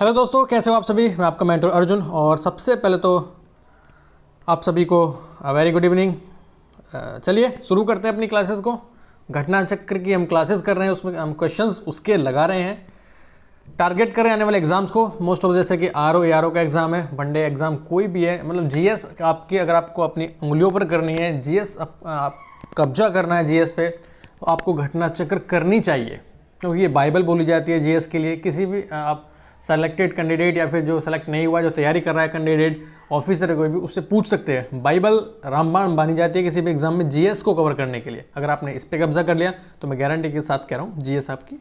Hello दोस्तों, कैसे हो आप सभी। मैं आपका मेंटर अर्जुन और सबसे पहले तो आप सभी को वेरी गुड इवनिंग। चलिए शुरू करते हैं अपनी क्लासेस को। घटना चक्र की हम क्लासेस कर रहे हैं, उसमें हम क्वेश्चंस उसके लगा रहे हैं, टारगेट कर रहे हैं आने वाले एग्जाम्स को। मोस्ट ऑफ जैसे कि आरओ एआरओ का एग्जाम है, वनडे एग्जाम कोई भी है, मतलब जीएस आपकी अगर आपको अपनी उंगलियों पर करनी है, जीएस आप कब्जा करना है जीएस पे, तो आपको घटना चक्र करनी चाहिए, क्योंकि ये बाइबल बोली जाती है जीएस के लिए। किसी भी आप सेलेक्टेड कैंडिडेट या फिर जो सेलेक्ट नहीं हुआ, जो तैयारी कर रहा है कैंडिडेट, ऑफिसर है कोई भी, उससे पूछ सकते हैं। बाइबल रामबाण मानी जाती है किसी भी एग्जाम में जीएस को कवर करने के लिए। अगर आपने इस पे कब्जा कर लिया तो मैं गारंटी के साथ कह रहा हूँ जीएस आपकी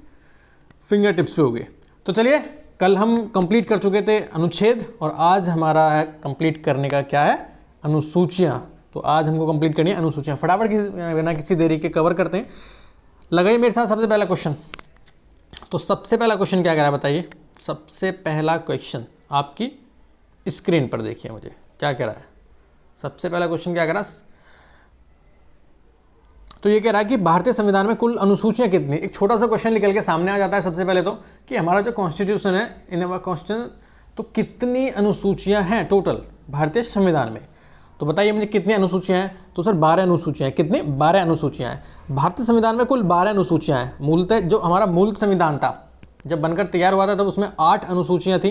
फिंगर टिप्स पे होगी। तो चलिए, कल हम कंप्लीट कर चुके थे अनुच्छेद और आज हमारा है कंप्लीट करने का क्या है, अनुसूचियाँ। तो आज हमको कंप्लीट करनी है अनुसूचियाँ। फटाफट बिना किसी देरी के कवर करते हैं। लगाइए मेरे साथ सबसे पहला क्वेश्चन। तो सबसे पहला क्वेश्चन क्या कह रहा है बताइए। सबसे पहला क्वेश्चन आपकी स्क्रीन पर देखिए, मुझे क्या कह रहा है। सबसे पहला क्वेश्चन क्या कह रहा है, तो ये कह रहा है कि भारतीय संविधान में कुल अनुसूचियां कितनी। एक छोटा सा क्वेश्चन निकल के सामने आ जाता है सबसे पहले तो, कि हमारा जो कॉन्स्टिट्यूशन है, इन कॉन्स्टिट्यूशन, तो कितनी अनुसूचियां हैं टोटल भारतीय संविधान में। तो बताइए मुझे कितनी अनुसूचियां हैं। तो सर 12 अनुसूचियां हैं। कितनी? 12 अनुसूचियां हैं। भारतीय संविधान में कुल 12 अनुसूचियां हैं। मूलतः जो हमारा मूल संविधान था, जब बनकर तैयार हुआ था तब उसमें 8 अनुसूचियां थी।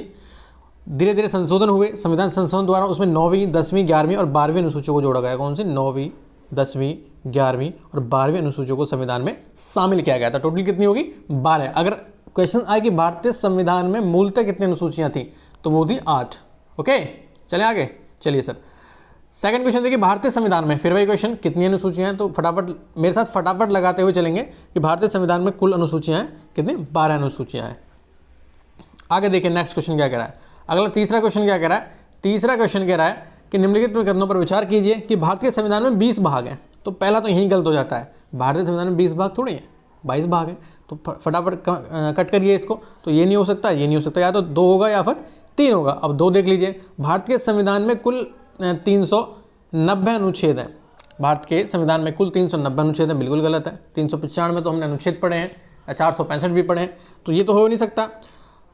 धीरे धीरे संशोधन हुए संविधान संशोधन द्वारा, उसमें 9वीं 10वीं 11वीं और 12वीं अनुसूचियों को जोड़ा गया। कौन सी? 9वीं 10वीं 11वीं और 12वीं अनुसूचियों को संविधान में शामिल किया गया था। टोटल कितनी होगी? 12। अगर क्वेश्चन आए कि भारतीय संविधान में मूलतः कितनी अनुसूचियां थी, तो वो थी 8। ओके, चले आगे। चलिए सर, सेकंड क्वेश्चन देखिए, भारतीय संविधान में फिर वही क्वेश्चन, कितनी अनुसूचियां हैं। तो फटाफट मेरे साथ फटाफट लगाते हुए चलेंगे कि भारतीय संविधान में कुल अनुसूचियां हैं कितनी? 12 अनुसूचियां हैं। आगे देखिए नेक्स्ट क्वेश्चन क्या कह रहा है। अगला तीसरा क्वेश्चन क्या कह रहा है। तीसरा क्वेश्चन कह रहा है कि निम्नलिखित कथनों पर विचार कीजिए कि भारतीय संविधान में 20 भाग हैं। तो पहला तो यहीं गलत हो जाता है, भारतीय संविधान में 20 भाग थोड़ी है, 22 भाग हैं। तो फटाफट कट करिए इसको। तो ये नहीं हो सकता, ये नहीं हो सकता, या तो 2 होगा या फिर 3 होगा। अब 2 देख लीजिए। भारतीय संविधान में कुल 390 अनुच्छेद हैं। भारत के संविधान में कुल 390 अनुच्छेद हैं, बिल्कुल गलत है। 395 तो हमने अनुच्छेद पढ़े हैं, 465 भी पढ़े हैं, तो ये तो हो नहीं सकता।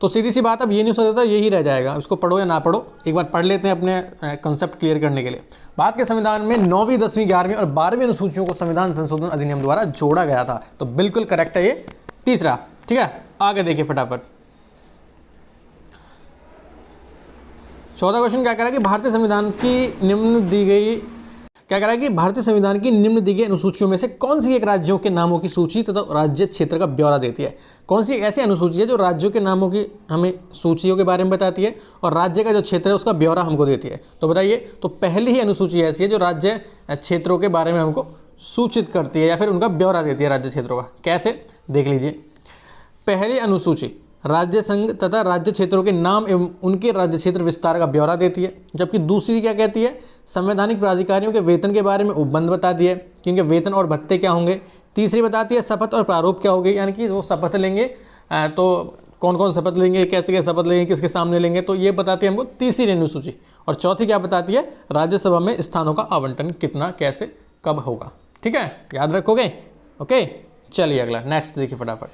तो सीधी सी बात, अब ये नहीं हो सकता, यही रह जाएगा। इसको पढ़ो या ना पढ़ो, एक बार पढ़ लेते हैं अपने कंसेप्ट क्लियर करने के लिए। भारत के संविधान में 9वीं 10वीं 11वीं और 12वीं अनुसूचियों को संविधान संशोधन अधिनियम द्वारा जोड़ा गया था। तो बिल्कुल करेक्ट है ये तीसरा। ठीक है, आगे देखिए फटाफट। 14 क्वेश्चन क्या कह रहा है कि भारतीय संविधान की निम्न दी गई, क्या कह रहा है कि भारतीय संविधान की निम्न दी गई अनुसूचियों में से कौन सी एक राज्यों के नामों की सूची तथा राज्य क्षेत्र का ब्यौरा देती है। कौन सी ऐसी अनुसूची है जो राज्यों के नामों की हमें सूचियों के बारे में बताती है और राज्य का जो क्षेत्र है उसका ब्यौरा हमको देती है। तो बताइए, तो पहली ही अनुसूची ऐसी है जो राज्य क्षेत्रों के बारे में हमको सूचित करती है या फिर उनका ब्यौरा देती है राज्य क्षेत्रों का। कैसे, देख लीजिए। पहली अनुसूची राज्य संघ तथा राज्य क्षेत्रों के नाम एवं उनके राज्य क्षेत्र विस्तार का ब्यौरा देती है। जबकि दूसरी क्या कहती है, संवैधानिक प्राधिकारियों के वेतन के बारे में उपबंध बताती है कि उनके वेतन और भत्ते क्या होंगे। तीसरी बताती है शपथ और प्रारूप क्या होगी, यानी कि वो शपथ लेंगे तो कौन कौन शपथ लेंगे, कैसे कैसे शपथ लेंगे, किसके सामने लेंगे, तो ये बताती है हमको तीसरी अनुसूची। और चौथी क्या बताती है, राज्यसभा में स्थानों का आवंटन कितना, कैसे, कब होगा। ठीक है, याद रखोगे। ओके, चलिए अगला नेक्स्ट देखिए फटाफट।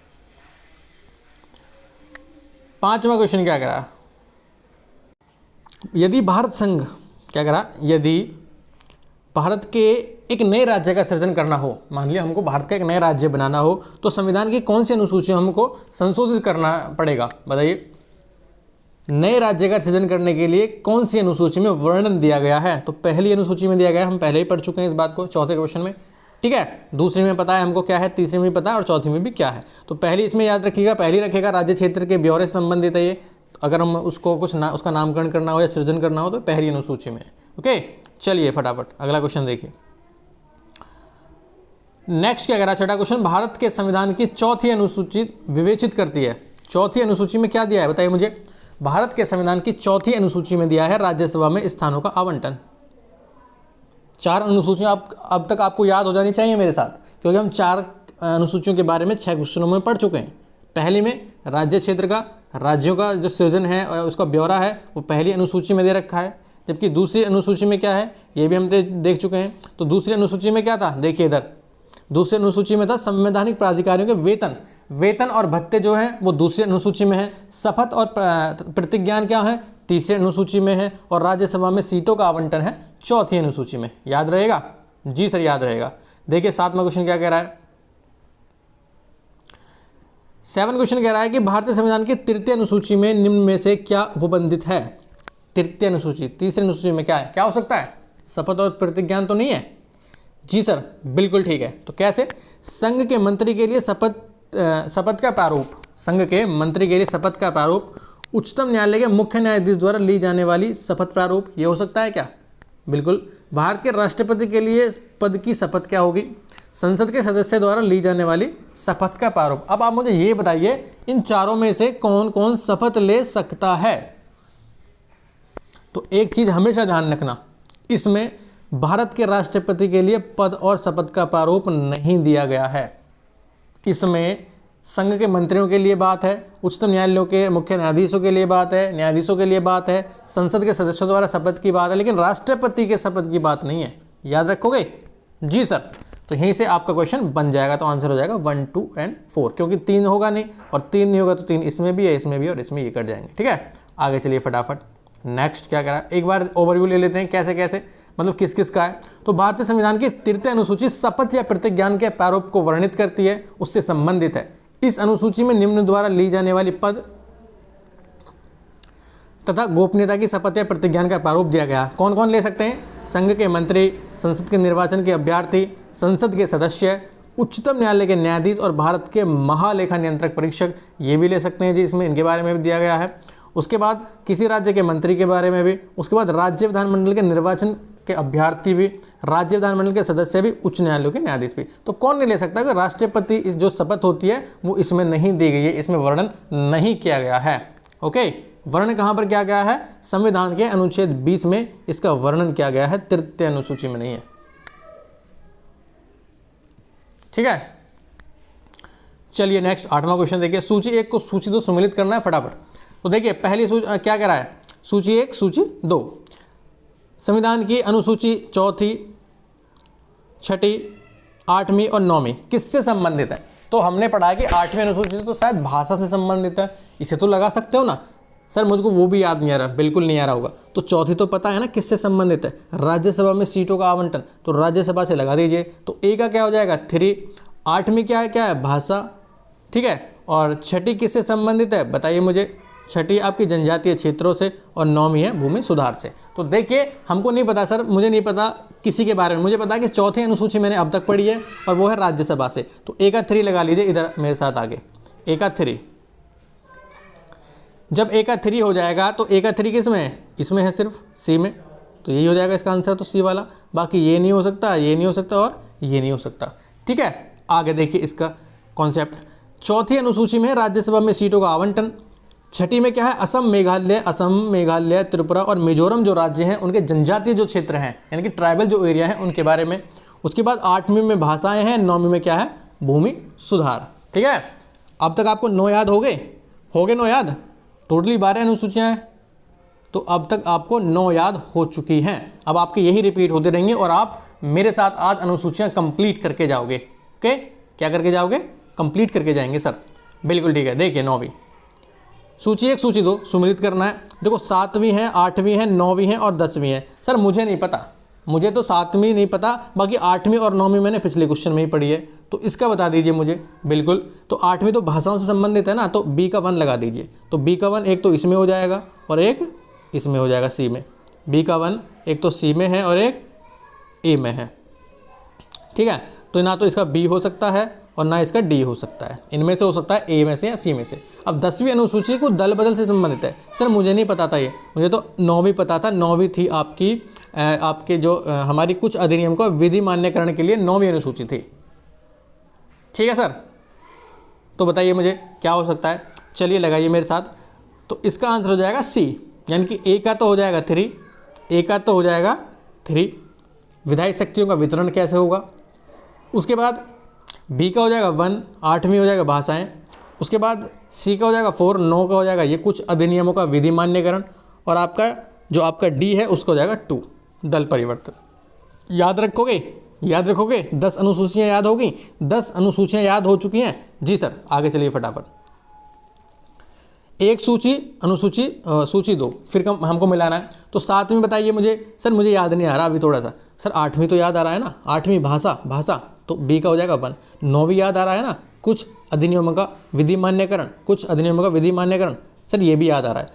5वां क्वेश्चन क्या कह रहा है, यदि भारत संघ, क्या कह रहा, यदि भारत के एक नए राज्य का सृजन करना हो, मान लिया हमको भारत का एक नया राज्य बनाना हो, तो संविधान की कौन सी अनुसूची हमको संशोधित करना पड़ेगा। बताइए, नए राज्य का सृजन करने के लिए कौन सी अनुसूची में वर्णन दिया गया है। तो पहली अनुसूची में दिया गया है, हम पहले ही पढ़ चुके हैं इस बात को चौथे क्वेश्चन में। ठीक है, दूसरी में पता है हमको क्या है, तीसरी में भी पता है और चौथी में भी क्या है। तो पहली इसमें याद रखिएगा, पहली रखेगा राज्य क्षेत्र के ब्यौरे से संबंधित है ये। अगर हम उसको कुछ उसका नामकरण करना हो या सृजन करना हो तो पहली अनुसूची में। ओके, चलिए फटाफट अगला क्वेश्चन देखिए। नेक्स्ट क्या कह रहा है, छठा क्वेश्चन, भारत के संविधान की चौथी अनुसूची विवेचित करती है। चौथी अनुसूची में क्या दिया है बताइए मुझे। भारत के संविधान की चौथी अनुसूची में दिया है राज्यसभा में स्थानों का आवंटन। 4 अनुसूचियां अब तक आपको याद हो जानी चाहिए मेरे साथ, क्योंकि हम 4 अनुसूचियों के बारे में 6 क्वेश्चनों में पढ़ चुके हैं। पहली में राज्य क्षेत्र का, राज्यों का जो सृजन है और उसका ब्यौरा है वो पहली अनुसूची में दे रखा है। जबकि दूसरी अनुसूची में क्या है ये भी हम देख चुके हैं। तो दूसरी अनुसूची में क्या था, देखिए इधर दूसरी अनुसूची में था संवैधानिक प्राधिकारियों के वेतन। वेतन और भत्ते जो हैं वो दूसरी अनुसूची में है, शपथ और प्रतिज्ञान क्या है, तीसरी अनुसूची में है, और राज्यसभा में सीटों का आवंटन है चौथी अनुसूची में। याद रहेगा? जी सर याद रहेगा। देखिए 7वां क्वेश्चन क्या कह रहा है। 7 क्वेश्चन कह रहा है कि भारतीय संविधान की तृतीय अनुसूची में निम्न में से क्या उपबंधित है। तृतीय अनुसूची, तीसरी अनुसूची में क्या है, क्या हो सकता है? शपथ और प्रतिज्ञान तो नहीं है? जी सर बिल्कुल ठीक है। तो कैसे? संघ के मंत्री के लिए शपथ का प्रारूप, संघ के मंत्री के लिए शपथ का प्रारूप, उच्चतम न्यायालय के मुख्य न्यायाधीश द्वारा ली जाने वाली शपथ प्रारूप, ये हो सकता है क्या? बिल्कुल। भारत के राष्ट्रपति के लिए पद की शपथ क्या होगी? संसद के सदस्य द्वारा ली जाने वाली शपथ का प्रारूप। अब आप मुझे ये बताइए इन चारों में से कौन कौन शपथ ले सकता है? तो एक चीज हमेशा ध्यान रखना, इसमें भारत के राष्ट्रपति के लिए पद और शपथ का प्रारूप नहीं दिया गया है। इसमें संघ के मंत्रियों के लिए बात है, उच्चतम न्यायालयों के मुख्य न्यायाधीशों के लिए बात है, न्यायाधीशों के लिए बात है, संसद के सदस्यों द्वारा शपथ की बात है, लेकिन राष्ट्रपति के शपथ की बात नहीं है। याद रखोगे? जी सर। तो यहीं से आपका क्वेश्चन बन जाएगा। तो आंसर हो जाएगा 1, 2 और 4, क्योंकि 3 होगा नहीं, और 3 नहीं होगा तो 3 इसमें भी है, इसमें भी, और इसमें ये कट जाएंगे। ठीक है, आगे चलिए फटाफट। नेक्स्ट क्या करा, एक बार ओवरव्यू ले लेते हैं कैसे कैसे, मतलब किस किस का है। तो भारतीय संविधान की तृतीय अनुसूची शपथ या प्रतिज्ञान के प्रारूप को वर्णित करती है, उससे संबंधित है। इस अनुसूची में निम्न द्वारा ली जाने वाली पद तथा गोपनीयता की शपथ या प्रतिज्ञान का प्रारूप दिया गया। कौन कौन ले सकते हैं? संघ के मंत्री, संसद के निर्वाचन के अभ्यर्थी, संसद के सदस्य, उच्चतम न्यायालय के न्यायाधीश और भारत के महालेखा नियंत्रक परीक्षक, ये भी ले सकते हैं जी, इसमें इनके बारे में भी दिया गया है। उसके बाद किसी राज्य के मंत्री के बारे में भी, उसके बाद राज्य विधानमंडल के निर्वाचन के अभ्यर्थी भी, राज्य विधानमंडल के सदस्य भी, उच्च न्यायालयों के न्यायाधीश भी। तो कौन नहीं ले सकता? कि राष्ट्रपति जो शपथ होती है वो इसमें नहीं दी गई है, इसमें वर्णन नहीं किया गया है। ओके, वर्णन कहां पर किया गया है? संविधान के अनुच्छेद 20 में इसका वर्णन किया गया है, तृतीय अनुसूची में नहीं है। ठीक है, चलिए नेक्स्ट 8वां क्वेश्चन देखिए। सूची 1 को सूची 2 सम्मिलित करना है फटाफट। तो देखिए पहली सूची क्या कह रहा है? सूची 1 सूची 2, संविधान की अनुसूची 4, 6, 8वीं और 9वीं किससे संबंधित है? तो हमने पढ़ा है कि 8वीं अनुसूची तो शायद भाषा से संबंधित है, इसे तो लगा सकते हो ना। सर मुझको वो भी याद नहीं आ रहा, बिल्कुल नहीं आ रहा होगा। तो चौथी तो पता है ना किससे संबंधित है? राज्यसभा में सीटों का आवंटन, तो राज्यसभा से लगा दीजिए। तो ए का क्या हो जाएगा? 3। 8वीं क्या है? भाषा। ठीक है, और 6ठी किससे संबंधित है बताइए मुझे? 6ठी आपकी जनजातीय क्षेत्रों से, और 9वीं है भूमि सुधार से। तो देखिए हमको नहीं पता सर, मुझे नहीं पता किसी के बारे में, मुझे पता है कि चौथी अनुसूची मैंने अब तक पढ़ी है और वो है राज्यसभा से। तो ए का 3 लगा लीजिए इधर मेरे साथ आगे, ए का 3। जब ए का 3 हो जाएगा तो ए का 3 किस में है? इसमें है सिर्फ सी में, तो यही हो जाएगा इसका आंसर, तो सी वाला। बाकी ये नहीं हो सकता, ये नहीं हो सकता और ये नहीं हो सकता। ठीक है, आगे देखिए इसका कॉन्सेप्ट। चौथी अनुसूची में राज्यसभा में सीटों का आवंटन। 6ठी में क्या है? असम, मेघालय, त्रिपुरा और मिजोरम जो राज्य हैं उनके जनजातीय जो क्षेत्र हैं, यानी कि ट्राइबल जो एरिया हैं उनके बारे में। उसके बाद 8वीं में भाषाएं हैं, 9वीं में क्या है? भूमि सुधार। ठीक है, अब तक आपको 9 याद हो गए 9 याद? टोटली 12 अनुसूचियाँ हैं, तो अब तक आपको 9 याद हो चुकी हैं। अब आपके यही रिपीट होते रहेंगे और आप मेरे साथ आज अनुसूचियाँ कंप्लीट करके जाओगे। ओके, क्या करके जाओगे? कंप्लीट करके जाएंगे सर। बिल्कुल ठीक है। देखिए 9वीं सूची 1 सूची 2 सम्मिलित करना है। देखो 7वीं है, 8वीं है, 9वीं है और 10वीं है। सर मुझे नहीं पता, मुझे तो 7वीं नहीं पता, बाकी 8वीं और 9वीं मैंने पिछले क्वेश्चन में ही पढ़ी है, तो इसका बता दीजिए मुझे। बिल्कुल, तो 8वीं तो भाषाओं से संबंधित है ना, तो बी का 1 लगा दीजिए। तो बी का 1 एक तो इसमें हो जाएगा और एक इसमें हो जाएगा, सी में। बी का 1 एक तो सी में है और एक ए में है। ठीक है, तो ना तो इसका बी हो सकता है और ना इसका डी हो सकता है, इनमें से हो सकता है ए में से या सी में से। अब 10वीं अनुसूची को दल बदल से संबंधित है। सर मुझे नहीं पता था ये, मुझे तो 9वीं पता था। 9वीं थी आपके जो हमारी कुछ अधिनियम को विधि मान्यकरण के लिए 9वीं अनुसूची थी। ठीक है सर, तो बताइए मुझे क्या हो सकता है? चलिए लगाइए मेरे साथ। तो इसका आंसर हो जाएगा सी, यानी कि ए का तो हो जाएगा 3, ए का तो हो जाएगा 3। विधायी शक्तियों का वितरण कैसे होगा? उसके बाद बी का हो जाएगा 1, 8वीं हो जाएगा भाषाएं। उसके बाद सी का हो जाएगा 4, 9 का हो जाएगा ये कुछ अधिनियमों का विधि मान्यकरण, और आपका जो आपका डी है उसका हो जाएगा 2, दल परिवर्तन। याद रखोगे? याद रखोगे? 10 अनुसूचियां याद हो गई, 10 अनुसूचियां याद हो चुकी हैं जी सर। आगे चलिए फटाफट। एक सूची, अनुसूची, सूची 2, फिर हमको मिलाना है। तो 7वीं बताइए मुझे। सर मुझे याद नहीं आ रहा अभी थोड़ा सा। सर 8वीं तो याद आ रहा है ना, 8वीं भाषा तो बी का हो जाएगा 1। 9वीं याद आ रहा है ना, कुछ अधिनियमों का विधि मान्यकरण, कुछ अधिनियमों का विधि मान्यकरण, सर ये भी याद आ रहा है।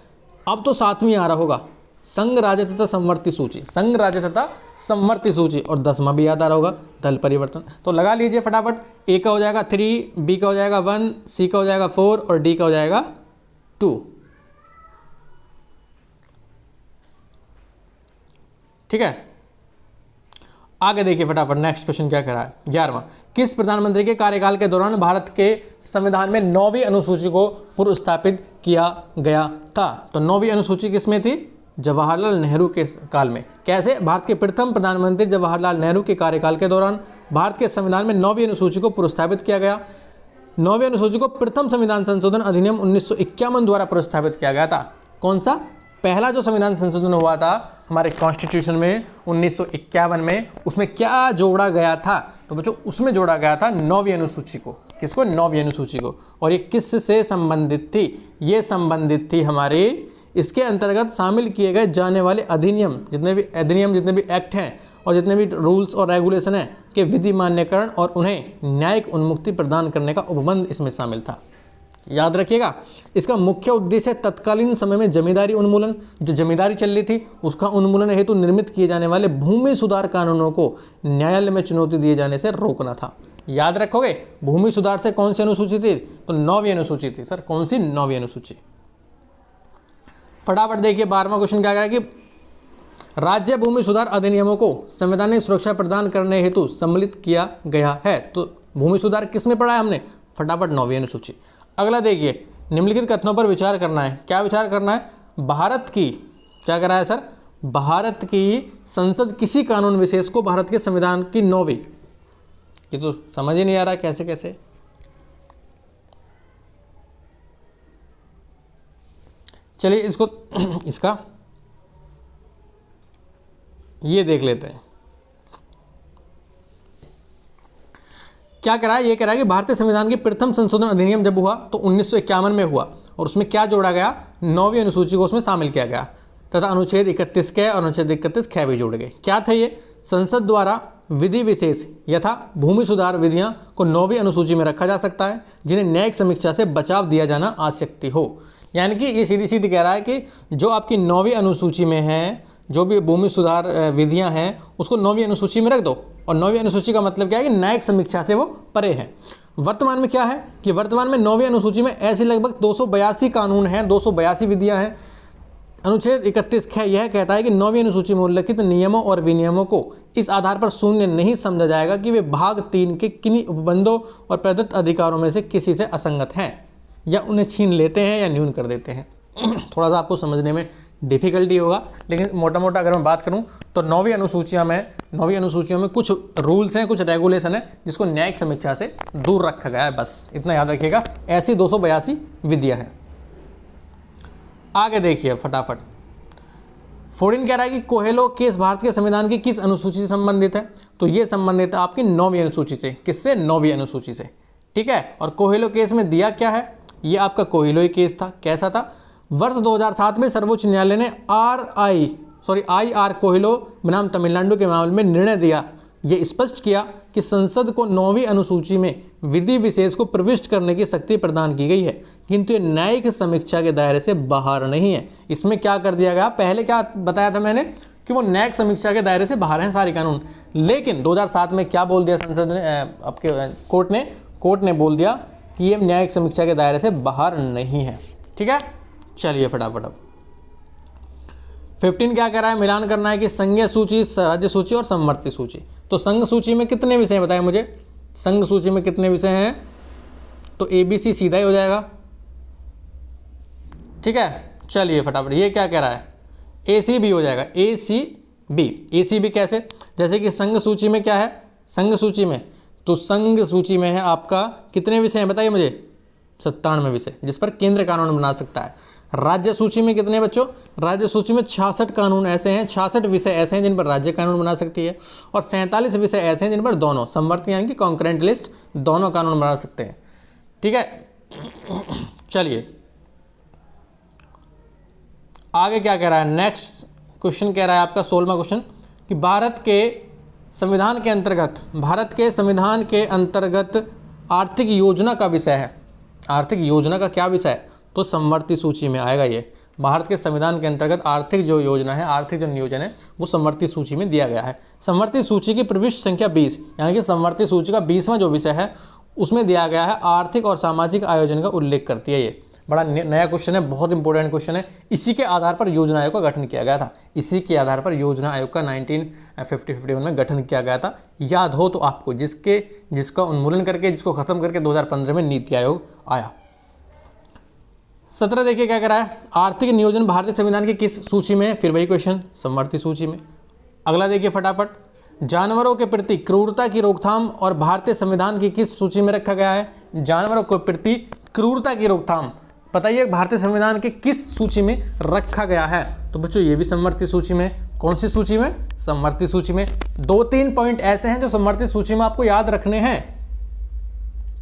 अब तो 7वीं आ रहा होगा, संघ राज्य तथा संवर्ती सूची, संघ राज्य तथा संवर्ती सूची, और 10वां भी याद आ रहा होगा, दल परिवर्तन। तो लगा लीजिए फटाफट। ए का हो जाएगा 3, बी का हो जाएगा 1, सी का हो जाएगा 4 और डी का हो जाएगा 2। ठीक है, आगे देखिए फटाफट। नेक्स्ट क्वेश्चन क्या कह रहा है? 11वां, किस प्रधानमंत्री के कार्यकाल के दौरान भारत के संविधान में 9वीं अनुसूची को पुनर्स्थापित किया गया था? तो 9वीं अनुसूची किसमें थी? जवाहरलाल नेहरू के काल में। कैसे? भारत के प्रथम प्रधानमंत्री जवाहरलाल नेहरू के कार्यकाल के दौरान भारत के संविधान में 9वीं अनुसूची को पुनर्स्थापित किया गया। 9वीं अनुसूची को प्रथम संविधान संशोधन अधिनियम 1951 द्वारा पुनर्स्थापित किया गया था। कौन सा? पहला जो संविधान संशोधन हुआ था हमारे कॉन्स्टिट्यूशन में 1951 में, उसमें क्या जोड़ा गया था? तो बच्चों उसमें जोड़ा गया था 9वीं अनुसूची को। किसको? 9वीं अनुसूची को। और ये किस से संबंधित थी? ये संबंधित थी हमारे, इसके अंतर्गत शामिल किए गए जाने वाले अधिनियम, जितने भी एक्ट हैं और जितने भी रूल्स और रेगुलेशन हैं के विधि मान्यकरण और उन्हें न्यायिक उन्मुक्ति प्रदान करने का उपबंध इसमें शामिल था। याद रखिएगा, इसका मुख्य उद्देश्य तत्कालीन समय में जमींदारी उन्मूलन, जो जमींदारी चल रही थी उसका उन्मूलन हेतु निर्मित किए जाने वाले भूमि सुधार कानूनों को न्यायालय में चुनौती दिए जाने से रोकना था। याद रखोगे, भूमि सुधार से कौन सी अनुसूची थी? तो 9वीं अनुसूची थी। सर कौन सी? 9वीं अनुसूची। फटाफट देखिए 12वां क्वेश्चन क्या कह रहा है कि राज्य भूमि सुधार अधिनियमों को संवैधानिक सुरक्षा प्रदान करने हेतु सम्मिलित किया गया है। तो भूमि सुधार किस में पढ़ा है हमने? फटाफट 9वीं अनुसूची। अगला देखिए, निम्नलिखित कथनों पर विचार करना है। क्या विचार करना है? भारत की, क्या कह रहा है सर? भारत की संसद किसी कानून विशेष को भारत के संविधान की 9वीं, ये तो समझ ही नहीं आ रहा कैसे कैसे। चलिए इसको इसका ये देख लेते हैं क्या कह रहा है। ये कह रहा है कि भारतीय संविधान के प्रथम संशोधन अधिनियम जब हुआ तो 1951 में हुआ और उसमें क्या जोड़ा गया? 9वीं अनुसूची को उसमें शामिल किया गया तथा अनुच्छेद 31 क और अनुच्छेद 31 ख भी जोड़ गए। क्या था ये? संसद द्वारा विधि विशेष यथा भूमि सुधार विधियां को 9वीं अनुसूची में रखा जा सकता है जिन्हें न्यायिक समीक्षा से बचाव दिया जाना आवश्यक हो। यानी कि ये सीधी सीधी कह रहा है कि जो आपकी 9वीं अनुसूची में है, जो भी भूमि सुधार विधियां हैं उसको 9वीं अनुसूची में रख दो। और 9वीं अनुसूची का मतलब क्या है कि न्यायिक समीक्षा से वो परे है। वर्तमान में क्या है कि वर्तमान में 9वीं अनुसूची में ऐसे लगभग 282 कानून हैं, 282 विधियां हैं। अनुच्छेद 31 ख यह कहता है कि 9वीं अनुसूची में उल्लिखित नियमों और विनियमों को इस आधार पर शून्य नहीं समझा जाएगा कि वे भाग 3 के किन्हीं उपबंधों और प्रदत्त अधिकारों में से किसी से असंगत हैं या उन्हें छीन लेते हैं या न्यून कर देते हैं। थोड़ा सा आपको समझने में डिफिकल्टी होगा, लेकिन मोटा मोटा अगर मैं बात करूं तो 9वीं अनुसूचियों में कुछ रूल्स हैं, कुछ रेगुलेशन है जिसको न्यायिक समीक्षा से दूर रखा गया है। बस इतना याद रखिएगा। ऐसी 282 विधियां हैं। आगे देखिए फटाफट। 14 कह रहा है कि कोहेलो केस भारत के संविधान की किस अनुसूची से संबंधित है? तो ये संबंधित है आपकी 9वीं अनुसूची से। किससे? 9वीं अनुसूची से। ठीक है। और कोहेलो केस में दिया क्या है? ये आपका कोहेलो ही केस था। कैसा था? वर्ष 2007 में सर्वोच्च न्यायालय ने आई.आर. कोहेलो बनाम तमिलनाडु के मामले में निर्णय दिया। ये स्पष्ट किया कि संसद को 9वीं अनुसूची में विधि विशेष को प्रविष्ट करने की शक्ति प्रदान की गई है, किंतु ये न्यायिक समीक्षा के दायरे से बाहर नहीं है। इसमें क्या कर दिया गया? पहले क्या बताया था मैंने कि वो न्यायिक समीक्षा के दायरे से बाहर हैं सारे कानून, लेकिन 2007 में क्या बोल दिया संसद ने, आपके कोर्ट ने बोल दिया कि ये न्यायिक समीक्षा के दायरे से बाहर नहीं है। ठीक है। चलिए फटाफट अब 15 क्या कह रहा है? मिलान करना है कि संघीय सूची, राज्य सूची और समवर्ती सूची। तो संघ सूची में कितने विषय हैं बताएं मुझे? संघ सूची में कितने विषय हैं? तो ABC सीधा ही हो जाएगा। ठीक है। चलिए फटाफट। ये क्या कह रहा है? ACB हो जाएगा। ACB कैसे? जैसे कि संघ सूची में क्या है? संघ सूची में तो संघ सूची में है आपका कितने विषय हैं बताइए मुझे? 97 विषय, जिस पर केंद्र कानून बना सकता है। राज्य सूची में कितने बच्चों, राज्य सूची में 66 कानून ऐसे हैं, 66 विषय ऐसे हैं जिन पर राज्य कानून बना सकती है, और 47 विषय ऐसे हैं जिन पर दोनों समवर्ती यानी कि कॉन्करेंट लिस्ट दोनों कानून बना सकते हैं। ठीक है, चलिए आगे क्या कह रहा है, नेक्स्ट क्वेश्चन कह रहा है आपका 16वां क्वेश्चन कि भारत के संविधान के अंतर्गत आर्थिक योजना का विषय है। आर्थिक योजना का क्या विषय है, तो समवर्ती सूची में आएगा। ये भारत के संविधान के अंतर्गत आर्थिक जो योजना है, आर्थिक जो नियोजन है, वो समवर्ती सूची में दिया गया है। समवर्ती सूची की प्रविष्ट संख्या 20, यानी कि समवर्ती सूची का 20वां जो विषय है उसमें दिया गया है आर्थिक और सामाजिक आयोजन का उल्लेख करती है। ये बड़ा नया क्वेश्चन है, बहुत इंपॉर्टेंट क्वेश्चन है। इसी के आधार पर योजना आयोग का गठन किया गया था। इसी के आधार पर योजना आयोग का 1950-51 में गठन किया गया था। याद हो तो आपको, जिसका उन्मूलन करके, जिसको खत्म करके 2015 में नीति आयोग आया। 17 देखिए क्या कह रहा है, आर्थिक नियोजन भारतीय संविधान की किस सूची में है, फिर वही क्वेश्चन, समवर्ती सूची में। अगला देखिए फटाफट, जानवरों के प्रति क्रूरता की रोकथाम और भारतीय संविधान की किस सूची में रखा गया है। जानवरों के प्रति क्रूरता की रोकथाम बताइए भारतीय संविधान के किस सूची में रखा गया है, तो बच्चों ये भी समवर्ती सूची में। कौन सी सूची में, समवर्ती सूची में। 2-3 पॉइंट ऐसे हैं जो समवर्ती सूची में आपको याद रखने हैं।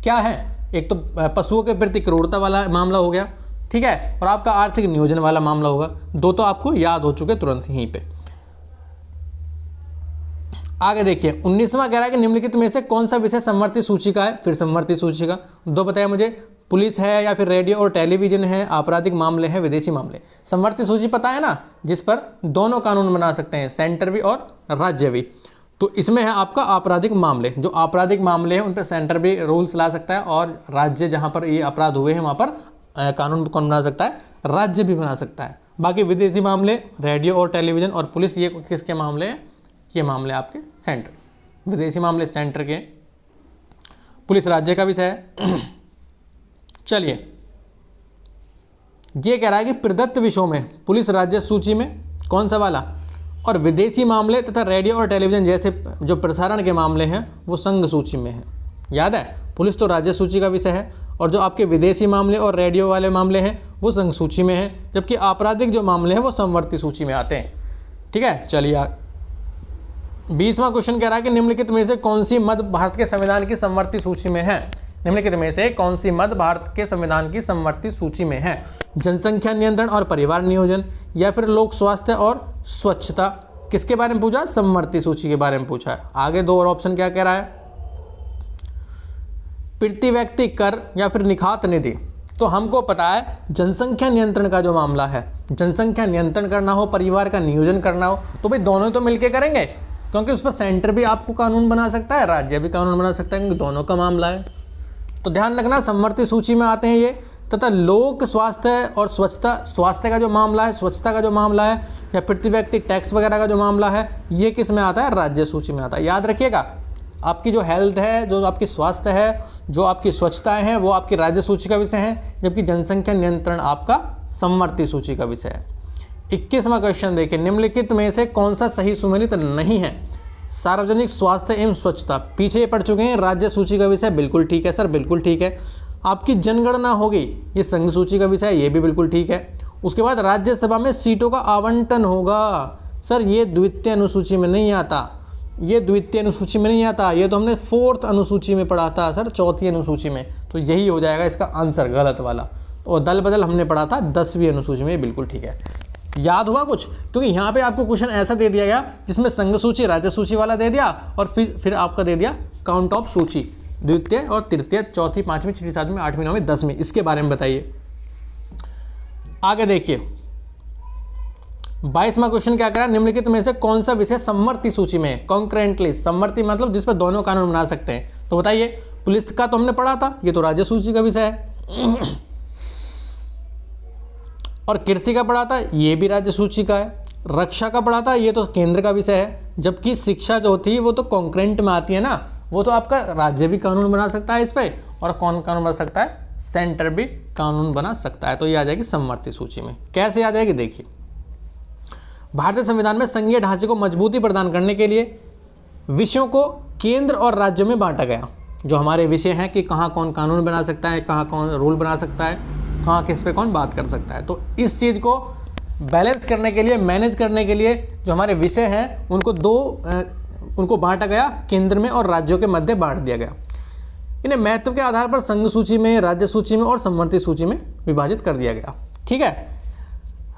क्या है, एक तो पशुओं के प्रति क्रूरता वाला मामला हो गया, ठीक है, और आपका आर्थिक नियोजन वाला मामला होगा। दो तो आपको याद हो चुके तुरंत यहीं पे। आगे देखिए 19वां कह रहा है कि निम्नलिखित में से कौन सा विषय समवर्ती सूची का है, फिर समवर्ती सूची का। दो बताया मुझे, पुलिस है या फिर रेडियो और टेलीविजन है, आपराधिक मामले हैं, विदेशी मामले। समवर्ती सूची पता है ना, जिस पर दोनों कानून बना सकते हैं, सेंटर भी और राज्य भी। तो इसमें है आपका आपराधिक मामले। जो आपराधिक मामले हैं उन पर सेंटर भी रूल्स ला सकता है, और राज्य जहाँ पर ये अपराध हुए हैं वहाँ पर कानून कौन बना सकता है, राज्य भी बना सकता है। बाकी विदेशी मामले, रेडियो और टेलीविजन और पुलिस, ये किसके मामले हैं, ये मामले आपके सेंटर। विदेशी मामले सेंटर के, पुलिस राज्य का विषय है। चलिए ये कह रहा है कि प्रदत्त विषयों में पुलिस राज्य सूची में कौन सा वाला, और विदेशी मामले तथा रेडियो और टेलीविजन जैसे जो प्रसारण के मामले हैं वो संघ सूची में है। याद है, पुलिस तो राज्य सूची का विषय है, और जो आपके विदेशी मामले और रेडियो वाले मामले हैं वो संघ सूची में है, जबकि आपराधिक जो मामले हैं वो समवर्ती सूची में आते हैं। ठीक है, चलिए 20वां क्वेश्चन कह रहा है कि निम्नलिखित में से कौन सी मद भारत के संविधान की समवर्ती सूची में है। निम्नलिखित में से कौन सी मद भारत के संविधान की समवर्ती सूची में है। जनसंख्या नियंत्रण और परिवार नियोजन, या फिर लोक स्वास्थ्य और स्वच्छता। किसके बारे में पूछा, समवर्ती सूची के बारे में पूछा है। आगे दो और ऑप्शन क्या कह रहा है, प्रति व्यक्ति कर या फिर निखात निधि। तो हमको पता है जनसंख्या नियंत्रण का जो मामला है, जनसंख्या नियंत्रण करना हो, परिवार का नियोजन करना हो, तो भाई दोनों तो मिलके करेंगे, क्योंकि उस पर सेंटर भी आपको कानून बना सकता है, राज्य भी कानून बना सकता है, क्योंकि दोनों का मामला है। तो ध्यान रखना समवर्ती सूची में आते हैं ये। तथा लोक स्वास्थ्य और स्वच्छता, स्वास्थ्य का जो मामला है, स्वच्छता का जो मामला है, या प्रति व्यक्ति टैक्स वगैरह का जो मामला है, ये किस में आता है, राज्य सूची में आता है। याद रखिएगा, आपकी जो हेल्थ है, जो आपकी स्वास्थ्य है, जो आपकी स्वच्छताएं हैं, वो आपकी राज्य सूची का विषय है, जबकि जनसंख्या नियंत्रण आपका समवर्ती सूची का विषय है। 21वां क्वेश्चन देखिए, निम्नलिखित में से कौन सा सही सुमेलित नहीं है। सार्वजनिक स्वास्थ्य एवं स्वच्छता, पीछे पड़ चुके हैं, राज्य सूची का विषय, बिल्कुल ठीक है सर, बिल्कुल ठीक है। आपकी जनगणना होगी, ये संघ सूची का विषय है, ये भी बिल्कुल ठीक है। उसके बाद राज्यसभा में सीटों का आवंटन होगा, सर ये द्वितीय अनुसूची में नहीं आता, ये द्वितीय अनुसूची में नहीं आता, ये तो हमने 4th अनुसूची में पढ़ा था सर, 4वीं अनुसूची में। तो यही हो जाएगा इसका आंसर गलत वाला। और दल बदल हमने पढ़ा था 10वीं अनुसूची में, बिल्कुल ठीक है। याद हुआ कुछ, क्योंकि यहाँ पे आपको क्वेश्चन ऐसा दे दिया गया जिसमें संघ सूची राज्य सूची वाला दे दिया, और फिर आपका दे दिया काउंट ऑफ सूची, द्वितीय और तृतीय, चौथी, 5वीं, 6वीं, 7वीं, 8वीं, 9वीं, 10वीं, इसके बारे में बताइए। आगे देखिए 22वां क्वेश्चन क्या कह रहा है, निम्नलिखित में से कौन सा विषय समवर्ती सूची में है, कॉन्करेंटली। समवर्ती मतलब जिस पर दोनों कानून बना सकते हैं। तो बताइए, पुलिस का तो हमने पढ़ा था, ये तो राज्य सूची का विषय है। और कृषि का पढ़ा था, ये भी राज्य सूची का है। रक्षा का पढ़ा था, ये तो केंद्र का विषय है। जबकि शिक्षा जो थी वो तो कॉन्करेंट में आती है ना, वो तो आपका राज्य भी कानून बना सकता है इस पर, और कौन कानून बना सकता है, सेंटर भी कानून बना सकता है। तो ये आ जाएगी समवर्ती सूची में। कैसे आ जाएगी देखिए, भारतीय संविधान में संघीय ढांचे को मजबूती प्रदान करने के लिए विषयों को केंद्र और राज्यों में बांटा गया। जो हमारे विषय हैं कि कहाँ कौन कानून बना सकता है, कहाँ कौन रूल बना सकता है, कहाँ किस पे कौन बात कर सकता है। तो इस चीज़ को बैलेंस करने के लिए, मैनेज करने के लिए जो हमारे विषय हैं उनको बांटा गया, केंद्र में और राज्यों के मध्य बांट दिया गया। इन्हें महत्व के आधार पर संघ सूची में, राज्य सूची में और समवर्ती सूची में विभाजित कर दिया गया। ठीक है।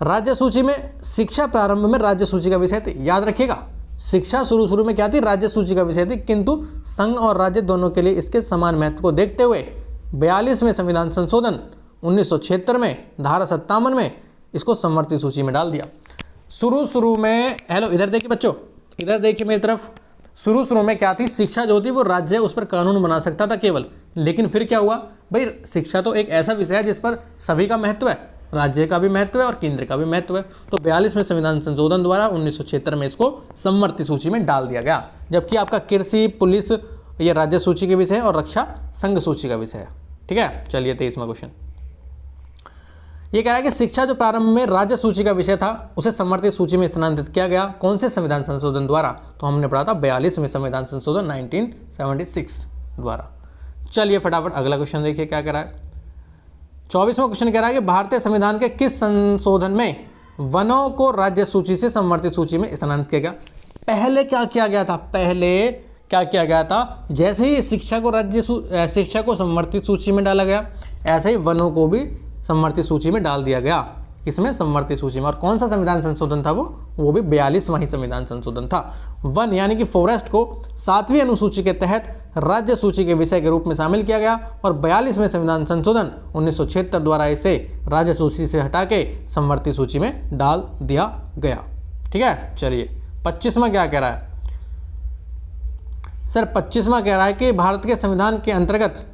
राज्य सूची में शिक्षा प्रारंभ में राज्य सूची का विषय थी, याद रखिएगा। शिक्षा शुरू में क्या थी, राज्य सूची का विषय थी, किंतु संघ और राज्य दोनों के लिए इसके समान महत्व को देखते हुए 42वें संविधान संशोधन 1976 में धारा 57 में इसको समवर्ती सूची में डाल दिया। शुरू में, हेलो इधर देखिए बच्चों, इधर देखिए मेरी तरफ। शुरू में क्या थी, शिक्षा जो थी वो राज्य उस पर कानून बना सकता था केवल, लेकिन फिर क्या हुआ भाई, शिक्षा तो एक ऐसा विषय है जिस पर सभी का महत्व है, राज्य का भी महत्व है और केंद्र का भी महत्व है। तो 42वें संविधान संशोधन द्वारा 1976 में इसको समवर्ती सूची में डाल दिया गया, जबकि आपका कृषि, पुलिस ये राज्य सूची के विषय है और रक्षा संघ सूची का विषय है। ठीक है, चलिए 23वां क्वेश्चन। ये कह रहा है कि शिक्षा जो प्रारंभ में राज्य सूची का विषय था उसे समवर्ती सूची में स्थानांतरित किया गया, कौन से संविधान संशोधन द्वारा? तो हमने पढ़ा था 42वें संविधान संशोधन 1976 द्वारा। चलिए फटाफट अगला क्वेश्चन देखिए क्या कह रहा है। 24वां क्वेश्चन कह रहा है कि भारतीय संविधान के किस संशोधन में वनों को राज्य सूची से समवर्ती सूची में स्थानांतरित किया गया? पहले क्या किया गया था? पहले क्या किया गया था, जैसे ही शिक्षा को समवर्ती सूची में डाला गया, ऐसे ही वनों को भी समवर्ती सूची में डाल दिया गया। किसमें? समवर्ती सूची में। और कौन सा संविधान संशोधन था वो भी 42वां ही संविधान संशोधन था। वन यानी कि फॉरेस्ट को 7वीं अनुसूची के तहत राज्य सूची के विषय के रूप में शामिल किया गया और 42वें संविधान संशोधन 1976 द्वारा इसे राज्य सूची से हटा के समवर्ती सूची में डाल दिया गया। ठीक है, चलिए 25वां क्या कह रहा है सर? 25वां कह रहा है कि भारत के संविधान के अंतर्गत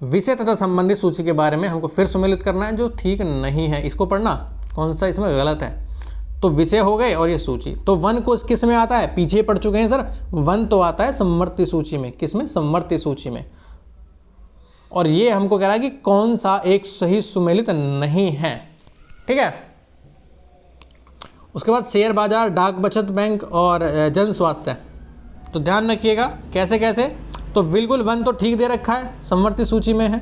विषय तथा संबंधित सूची के बारे में हमको फिर सम्मिलित करना है, जो ठीक नहीं है इसको पढ़ना, कौन सा इसमें गलत है। तो विषय हो गए और ये सूची। तो वन को किस में आता है? पीछे पढ़ चुके हैं सर, वन तो आता है समवर्ती सूची में। किस में? समवर्ती सूची में। और ये हमको कह रहा है कि कौन सा एक सही सुमेलित नहीं है। ठीक है, उसके बाद शेयर बाजार, डाक बचत बैंक और जन स्वास्थ्य। तो ध्यान रखिएगा कैसे कैसे। तो बिल्कुल वन तो ठीक दे रखा है, समवर्ती सूची में है।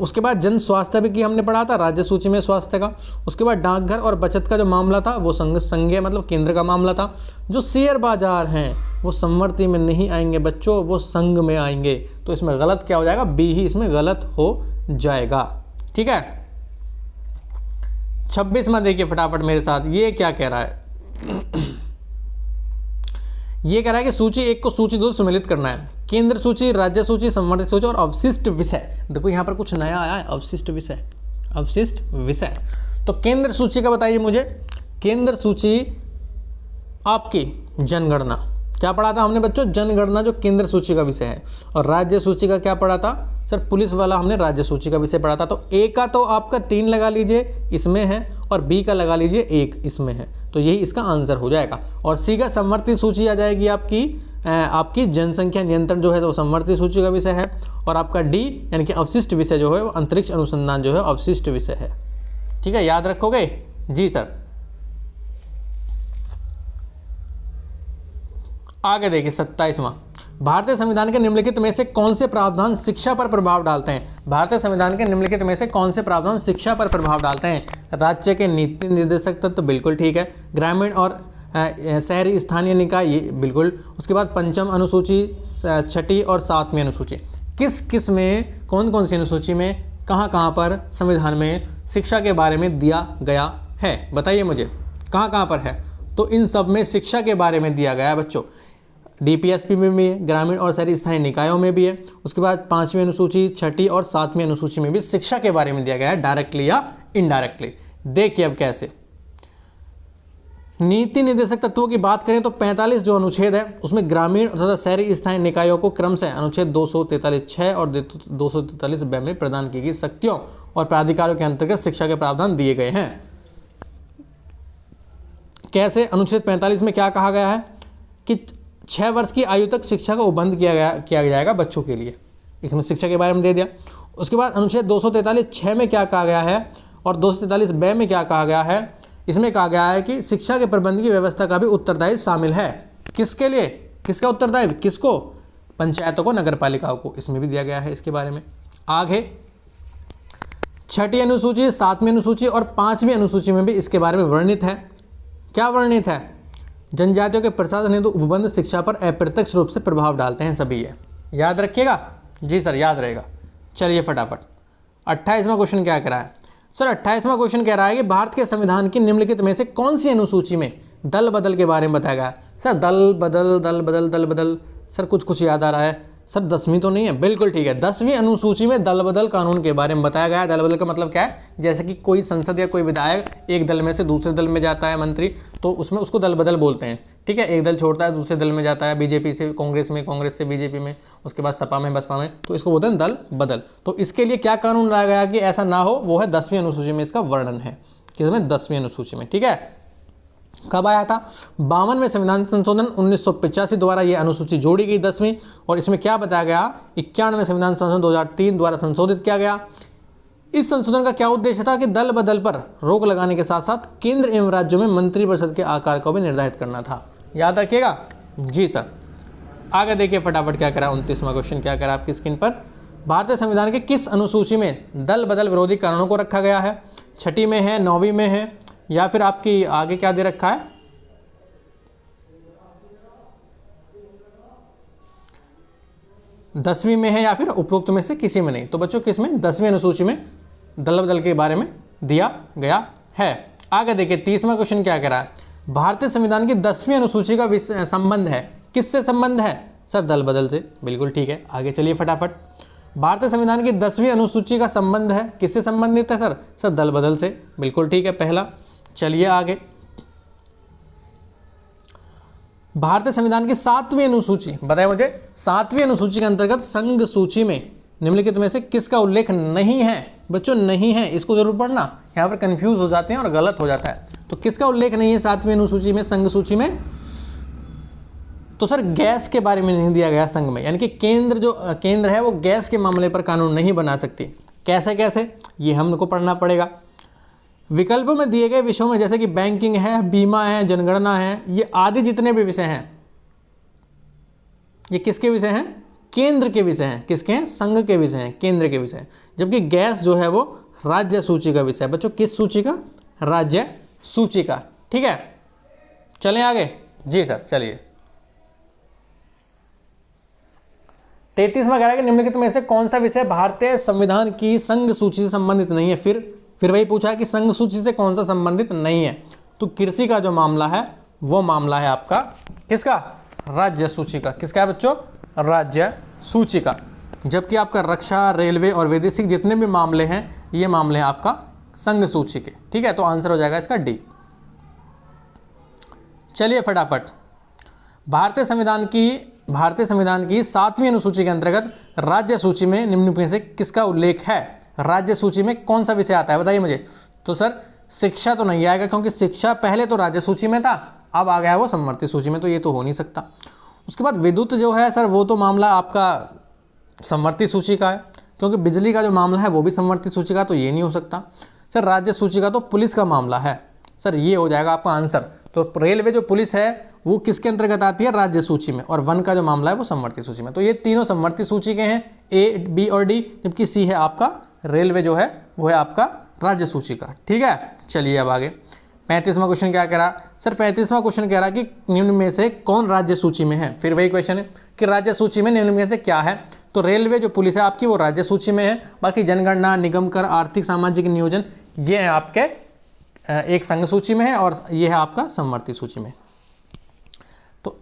उसके बाद जन स्वास्थ्य भी की हमने पढ़ा था, राज्य सूची में स्वास्थ्य का। उसके बाद डाकघर और बचत का जो मामला था वो संघीय मतलब केंद्र का मामला था। जो शेयर बाजार हैं वो समवर्ती में नहीं आएंगे बच्चों, वो संघ में आएंगे। तो इसमें गलत क्या हो जाएगा? बी ही इसमें गलत हो जाएगा। ठीक है, 26वां देखिए फटाफट मेरे साथ। ये क्या कह रहा है? ये कह रहा है कि सूची 1 को सूची 2 सम्मिलित करना है। केंद्र सूची, राज्य सूची, समवर्ती सूची और अवशिष्ट विषय। देखो यहाँ पर कुछ नया आया है, अवशिष्ट विषय। अवशिष्ट विषय तो केंद्र सूची का बताइए मुझे। केंद्र सूची आपकी जनगणना, क्या पढ़ा था हमने बच्चों? जनगणना जो केंद्र सूची का विषय है। और राज्य सूची का क्या पढ़ा था सर? पुलिस वाला हमने राज्य सूची का विषय पढ़ा था। तो ए का तो आपका 3 लगा लीजिए, इसमें है, और बी का लगा लीजिए 1, इसमें है। तो यही इसका आंसर हो जाएगा। और सी का समवर्ती सूची आ जाएगी आपकी जनसंख्या नियंत्रण जो है तो समवर्ती सूची का विषय है। और आपका डी यानी कि अवशिष्ट विषय जो है वो अंतरिक्ष अनुसंधान जो है अवशिष्ट विषय है। ठीक है, याद रखोगे? जी सर। आगे देखिए 27वां। भारतीय संविधान के निम्नलिखित में से कौन से प्रावधान शिक्षा पर प्रभाव डालते हैं? भारतीय संविधान के निम्नलिखित में से कौन से प्रावधान शिक्षा पर प्रभाव डालते हैं? राज्य के नीति निर्देशक तत्व, बिल्कुल ठीक है। ग्रामीण और शहरी स्थानीय निकाय, ये बिल्कुल। उसके बाद 5वीं अनुसूची, 6ठी और 7वीं अनुसूची। किस में, कौन सी अनुसूची में, कहाँ पर संविधान में शिक्षा के बारे में दिया गया है? बताइए मुझे, कहाँ पर है? तो इन सब में शिक्षा के बारे में दिया गया है बच्चों। डीपीएसपी में भी है, ग्रामीण और शहरी स्थानीय निकायों में भी है। उसके बाद 5वीं अनुसूची, 6ठी और 7वीं अनुसूची में भी शिक्षा के बारे में दिया गया है, डायरेक्टली या इनडायरेक्टली। देखिए अब कैसे। नीति निर्देशक तत्वों की बात करें तो 45 जो अनुच्छेद है उसमें ग्रामीण तथा शहरी स्थानीय निकायों को क्रमशः अनुच्छेद 243(6) और 243(ब) में प्रदान की गई शक्तियों और प्राधिकारों के अंतर्गत शिक्षा के प्रावधान दिए गए हैं। कैसे? अनुच्छेद 45 में क्या कहा गया है कि 6 वर्ष की आयु तक शिक्षा का उपबंध किया जाएगा बच्चों के लिए, इसमें शिक्षा के बारे में दे दिया। उसके बाद अनुच्छेद 243(6) में क्या कहा गया है और 243(ब) में क्या कहा गया है? इसमें कहा गया है कि शिक्षा के प्रबंध की व्यवस्था का भी उत्तरदायित्व शामिल है। किसके लिए? किसका उत्तरदायित्व? किसको? पंचायतों को, नगर पालिकाओं को। इसमें भी दिया गया है इसके बारे में। आगे छठी अनुसूची, 7वीं अनुसूची और 5वीं अनुसूची में भी इसके बारे में वर्णित है। क्या वर्णित है? जनजातियों के प्रशासन हेतु उपबंध शिक्षा पर अप्रत्यक्ष रूप से प्रभाव डालते हैं सभी। ये याद रखिएगा। जी सर, याद रहेगा। चलिए फटाफट 28वां क्वेश्चन क्या कह रहा है? सर 28वां क्वेश्चन कह रहा है कि भारत के संविधान की निम्नलिखित में से कौन सी अनुसूची में दल बदल के बारे में बताया गया है? सर दल बदल दल बदल दल बदल, सर कुछ याद आ रहा है? सर 10वीं तो नहीं है? बिल्कुल ठीक है, 10वीं अनुसूची में दल बदल कानून के बारे में बताया गया है। दल बदल का मतलब क्या है? जैसे कि कोई संसद या कोई विधायक एक दल में से दूसरे दल में जाता है, मंत्री, तो उसमें उसको दल बदल बोलते हैं। ठीक है, एक दल छोड़ता है दूसरे दल में जाता है, बीजेपी से कांग्रेस में, कांग्रेस से बीजेपी में, उसके बाद सपा में, बसपा में, तो इसको बोलते हैं दल बदल। तो इसके लिए क्या कानून लाया गया कि ऐसा ना हो, वो है 10वीं अनुसूची में इसका वर्णन है। किसमें? 10वीं अनुसूची में। ठीक है, कब आया था? 52वें संविधान संशोधन 1985 द्वारा यह अनुसूची जोड़ी गई 10वीं, और इसमें क्या बताया गया? 91वें संविधान संशोधन 2003 द्वारा संशोधित किया गया। इस संशोधन का क्या उद्देश्य था कि दल बदल पर रोक लगाने के साथ साथ केंद्र एवं राज्यों में मंत्रिपरिषद के आकार को भी निर्धारित करना था। याद रखिएगा। जी सर, आगे देखिए फटाफट क्या करा। 29वां क्वेश्चन क्या करा आपकी स्क्रीन पर? भारतीय संविधान के किस अनुसूची में दल बदल विरोधी कानूनों को रखा गया है? छठी में है, 9वीं में है, या फिर आपकी आगे क्या दे रखा है? 10वीं में है, या फिर उपरोक्त में से किसी में नहीं। तो बच्चों किस में? 10वीं अनुसूची में दल बदल के बारे में दिया गया है। आगे देखिए 30वां क्वेश्चन क्या कह रहा है? भारतीय संविधान की 10वीं अनुसूची का संबंध है, किससे संबंध है? सर दल बदल से। बिल्कुल ठीक है, आगे चलिए फटाफट। भारतीय संविधान की 10वीं अनुसूची का संबंध है, किससे संबंधित है सर? सर दल बदल से। बिल्कुल ठीक है, पहला। चलिए आगे। भारतीय संविधान की 7वीं अनुसूची, बताए मुझे, 7वीं अनुसूची के अंतर्गत संघ सूची में निम्नलिखित में से किसका उल्लेख नहीं है? बच्चों नहीं है, इसको जरूर पढ़ना, यहाँ पर कंफ्यूज हो जाते हैं और गलत हो जाता है। तो किसका उल्लेख नहीं है 7वीं अनुसूची में, संघ सूची में? तो सर गैस के बारे में नहीं दिया गया संघ में, यानी कि केंद्र है वो गैस के मामले पर कानून नहीं बना सकती। कैसे कैसे, ये हमको पढ़ना पड़ेगा। विकल्पों में दिए गए विषयों में जैसे कि बैंकिंग है, बीमा है, जनगणना है, ये आदि जितने भी विषय हैं, ये किसके विषय हैं? केंद्र के विषय हैं। किसके हैं? संघ के विषय हैं, केंद्र के विषय हैं। जबकि गैस जो है वो राज्य सूची का विषय है। बच्चों किस सूची का? राज्य सूची का। ठीक है, चलें आगे। जी सर, चलिए 33वां कह रहा है कि निम्नलिखित में से कौन सा विषय भारतीय संविधान की संघ सूची से संबंधित नहीं है? फिर वही पूछा है कि संघ सूची से कौन सा संबंधित नहीं है। तो कृषि का जो मामला है वो मामला है आपका किसका? राज्य सूची का। किसका है बच्चों? राज्य सूची का। जबकि आपका रक्षा, रेलवे और वैदेशिक जितने भी मामले हैं, ये मामले हैं आपका संघ सूची के। ठीक है, तो आंसर हो जाएगा इसका डी। चलिए फटाफट, भारतीय संविधान की 7वीं अनुसूची के अंतर्गत राज्य सूची में निम्न में से किसका उल्लेख है? राज्य सूची में कौन सा विषय आता है बताइए मुझे। तो सर शिक्षा तो नहीं आएगा, क्योंकि शिक्षा पहले तो राज्य सूची में था, अब आ गया वो समवर्ती सूची में, तो ये तो हो नहीं सकता। उसके बाद विद्युत जो है सर, वो तो मामला आपका समवर्ती सूची का है, क्योंकि बिजली का जो मामला है वो भी समवर्ती सूची का, तो ये नहीं हो सकता। सर राज्य सूची का तो पुलिस का मामला है, सर ये हो जाएगा आपका आंसर। तो रेलवे जो पुलिस है वो किसके अंतर्गत आती है? राज्य सूची में। और वन का जो मामला है वो समवर्ती सूची में। तो ये तीनों समवर्ती सूची के हैं, ए, बी और डी, जबकि सी है आपका रेलवे जो है वो है आपका राज्य सूची का। ठीक है, चलिए अब आगे 35वां क्वेश्चन क्या कह रहा? सर 35वां क्वेश्चन कह रहा कि निम्न में से कौन राज्य सूची में है? फिर वही क्वेश्चन है कि राज्य सूची में निम्न में से क्या है? तो रेलवे जो पुलिस है आपकी वो राज्य सूची में है, बाकी जनगणना, निगम कर, आर्थिक सामाजिक नियोजन ये है आपके एक संघ सूची में है, और ये है आपका समवर्ती सूची में। तो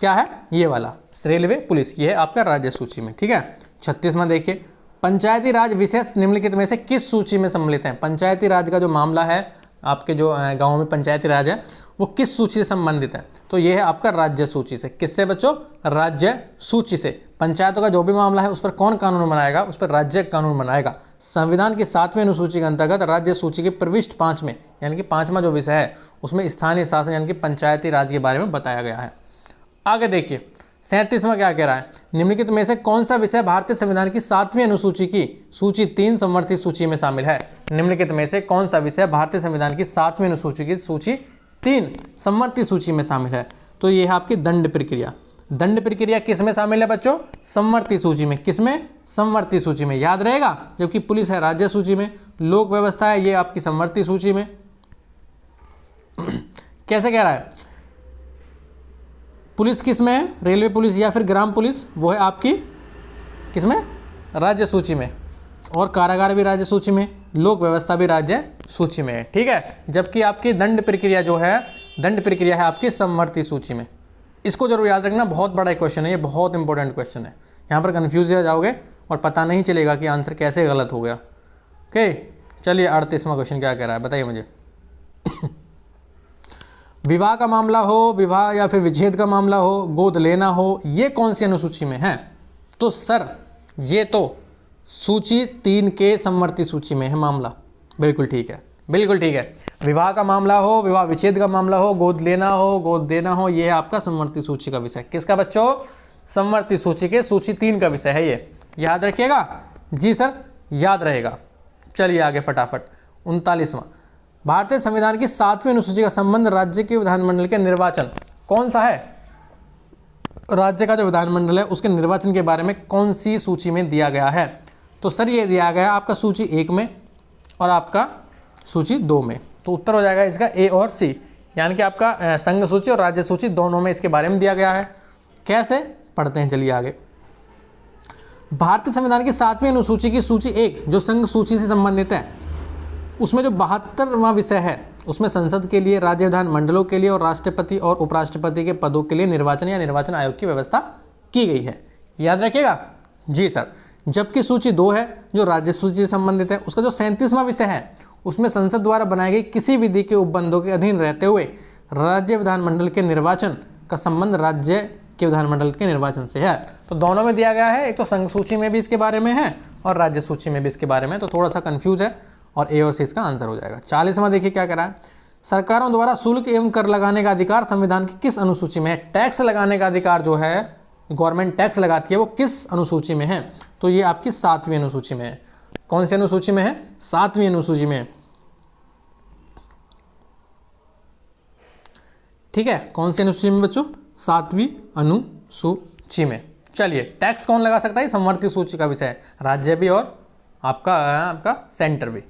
क्या है ये वाला रेलवे पुलिस, ये है आपका राज्य सूची में। ठीक है, 36वां देखिए, पंचायती राज विशेष निम्नलिखित में से किस सूची में सम्मिलित है? पंचायती राज का जो मामला है, आपके जो गांव में पंचायती राज है वो किस सूची से संबंधित है? तो ये है आपका राज्य सूची से। किससे बच्चों? राज्य सूची से। पंचायतों का जो भी मामला है उस पर कौन कानून बनाएगा? उस पर राज्य कानून बनाएगा। संविधान की 7वीं अनुसूची के अंतर्गत राज्य सूची के प्रविष्ट 5 में, यानी कि 5वां जो विषय है उसमें स्थानीय शासन यानी कि पंचायती राज के बारे में बताया गया है। आगे देखिए 37वां क्या कह रहा है? निम्नलिखित में से कौन सा विषय भारतीय संविधान की 7वीं अनुसूची की सूची 3 समवर्ती सूची में शामिल है? निम्नलिखित में से कौन सा विषय भारतीय संविधान की 7वीं अनुसूची की सूची 3 समवर्ती सूची में शामिल है? तो ये है आपकी दंड प्रक्रिया। दंड प्रक्रिया किस में शामिल है बच्चों? समवर्ती सूची में। किसमें? समवर्ती सूची में, याद रहेगा। जबकि पुलिस है राज्य सूची में, लोक व्यवस्था है ये आपकी समवर्ती सूची में। कैसे कह रहा है? पुलिस किस में है? रेलवे पुलिस या फिर ग्राम पुलिस, वो है आपकी किसमें? राज्य सूची में। और कारागार भी राज्य सूची में, लोक व्यवस्था भी राज्य सूची में है, ठीक है। जबकि आपकी दंड प्रक्रिया जो है, दंड प्रक्रिया है आपकी समवर्ती सूची में। इसको जरूर याद रखना, बहुत बड़ा क्वेश्चन है ये, बहुत इंपॉर्टेंट क्वेश्चन है। यहाँ पर कन्फ्यूज हो जाओगे और पता नहीं चलेगा कि आंसर कैसे गलत हो गया। ओके, चलिए 38वां क्वेश्चन क्या कह रहा है बताइए मुझे। विवाह का मामला हो, विवाह या फिर विच्छेद का मामला हो, गोद लेना हो, ये कौन सी अनुसूची में है? तो सर ये तो सूची 3 के समवर्ती सूची में है मामला। बिल्कुल ठीक है, बिल्कुल ठीक है। विवाह का मामला हो, विवाह विच्छेद का मामला हो, गोद लेना हो, गोद देना हो, ये आपका समवर्ती सूची का विषय। किसका बच्चों? समवर्ती सूची के सूची 3 का विषय है ये, याद रखिएगा। जी सर, याद रहेगा। चलिए आगे फटाफट। 39वां, भारतीय संविधान की 7वीं अनुसूची का संबंध राज्य के विधानमंडल के निर्वाचन, कौन सा है? राज्य का जो विधानमंडल है उसके निर्वाचन के बारे में कौन सी सूची में दिया गया है? तो सर ये दिया गया आपका सूची 1 में और आपका सूची 2 में। तो उत्तर हो जाएगा इसका ए और सी, यानी कि आपका संघ सूची और राज्य सूची दोनों में इसके बारे में दिया गया है। कैसे? पढ़ते हैं, चलिए आगे। भारतीय संविधान की 7वीं अनुसूची की सूची 1 जो संघ सूची से संबंधित है, उसमें जो 72वां विषय है उसमें संसद के लिए, राज्य विधानमंडलों के लिए और राष्ट्रपति और उपराष्ट्रपति के पदों के लिए निर्वाचन या निर्वाचन आयोग की व्यवस्था की गई है, याद रखिएगा। जी सर। जबकि सूची 2 है जो राज्य सूची से संबंधित है, उसका जो 37वां विषय है उसमें संसद द्वारा बनाई गई किसी विधि के उपबंधों के अधीन रहते हुए राज्य विधानमंडल के निर्वाचन का संबंध राज्य के विधानमंडल के निर्वाचन से है। तो दोनों में दिया गया है, एक तो संघ सूची में भी इसके बारे में है और राज्य सूची में भी इसके बारे में, तो थोड़ा सा कंफ्यूज है और ए और सी इसका आंसर हो जाएगा। 40वां देखिए क्या कह रहा है। सरकारों द्वारा शुल्क एवं कर लगाने का अधिकार संविधान की किस अनुसूची में है? टैक्स लगाने का अधिकार जो है, गवर्नमेंट टैक्स लगाती है, वो किस अनुसूची में है? तो ये आपकी 7वीं अनुसूची में है। कौन सी अनुसूची में है? 7वीं अनुसूची में। ठीक है, कौन सी अनुसूची में बच्चों? 7वीं अनुसूची में। चलिए, टैक्स कौन लगा सकता है? समवर्ती सूची का विषय है, राज्य भी और आपका सेंटर भी।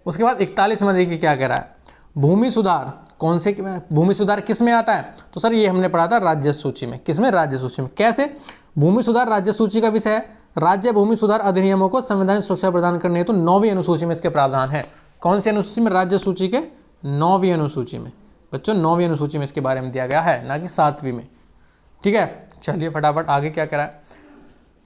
उसके बाद 41वां देखिए क्या कह रहा है। भूमि सुधार, कौन से भूमि सुधार किस में आता है? तो सर ये हमने पढ़ा था राज्य सूची में। किस में? राज्य सूची में। कैसे? भूमि सुधार राज्य सूची का विषय है। राज्य भूमि सुधार अधिनियमों को संवैधानिक सुरक्षा प्रदान करने हेतु 9वीं अनुसूची में इसके प्रावधान है। कौन सी अनुसूची में? राज्य सूची के 9वीं अनुसूची में। बच्चों 9वीं अनुसूची में इसके बारे में दिया गया है, ना कि 7वीं में। ठीक है, चलिए फटाफट आगे क्या कह रहा है।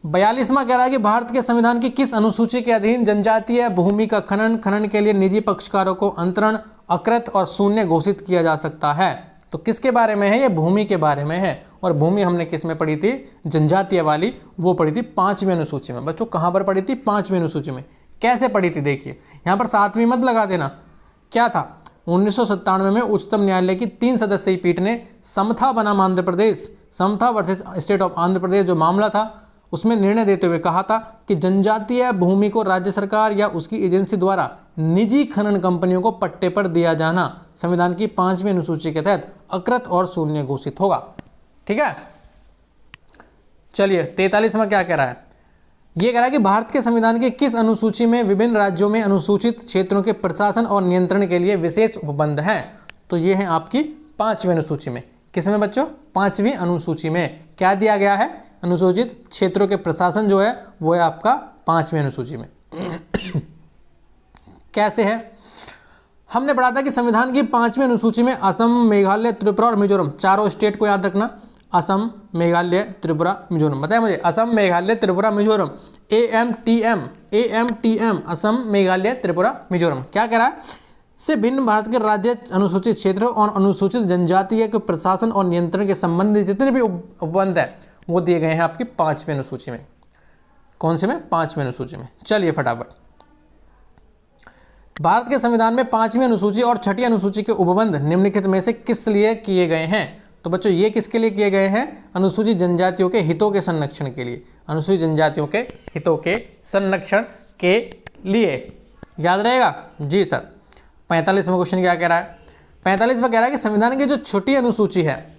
42वां कह रहा है कि भारत के संविधान की किस अनुसूची के अधीन जनजातीय भूमि का खनन के लिए निजी पक्षकारों को अंतरण, अकृत और शून्य घोषित किया जा सकता है? तो किसके बारे में है? ये भूमि के बारे में है। और भूमि हमने किस में पढ़ी थी? जनजातीय वाली, वो पढ़ी थी 5वीं अनुसूची में। बच्चों कहाँ पर पढ़ी थी? 5वीं अनुसूची में। कैसे पढ़ी थी देखिए, यहाँ पर 7वीं मत लगा देना। क्या था? 1997 में उच्चतम न्यायालय की 3 सदस्यीय पीठ ने समता बनाम आंध्र प्रदेश, समता versus state of Andhra Pradesh जो मामला था, उसमें निर्णय देते हुए कहा था कि जनजातीय भूमि को राज्य सरकार या उसकी एजेंसी द्वारा निजी खनन कंपनियों को पट्टे पर दिया जाना संविधान की 5वीं अनुसूची के तहत अकृत और शून्य घोषित होगा। ठीक है, चलिए 43वां क्या कह रहा है। यह कह रहा है कि भारत के संविधान की किस अनुसूची में विभिन्न राज्यों में अनुसूचित क्षेत्रों के प्रशासन और नियंत्रण के लिए विशेष उपबंध हैं? तो ये है आपकी 5वीं अनुसूची में। किसमें बच्चों? 5वीं अनुसूची में क्या दिया गया है? अनुसूचित क्षेत्रों के प्रशासन जो है वो है आपका 5वीं अनुसूची में। कैसे है? हमने पढ़ा था कि संविधान की 5वीं अनुसूची में असम, मेघालय, त्रिपुरा और मिजोरम, चारों स्टेट को याद रखना। असम, मेघालय, त्रिपुरा, मिजोरम। बताया मुझे, असम, मेघालय, त्रिपुरा, मिजोरम, AMTM, असम, मेघालय, त्रिपुरा, मिजोरम। क्या कह रहा है? से भिन्न भारत के राज्य, अनुसूचित क्षेत्र और अनुसूचित जनजातीय के प्रशासन और नियंत्रण के संबंधित जितने भी उपबंध है वो दिए गए हैं आपकी 5वीं अनुसूची में। कौन से में? 5वीं अनुसूची में। चलिए फटाफट। भारत के संविधान में 5वीं अनुसूची और 6ठी अनुसूची के उपबंध निम्नलिखित में से किस लिए किए गए हैं? तो बच्चों ये किसके लिए किए गए हैं? अनुसूचित जनजातियों के हितों के संरक्षण के लिए। अनुसूचित जनजातियों के हितों के संरक्षण के लिए, याद रहेगा। जी सर। 45वां क्वेश्चन क्या कह रहा है? 45वां कह रहा है कि संविधान की जो छोटी अनुसूची है,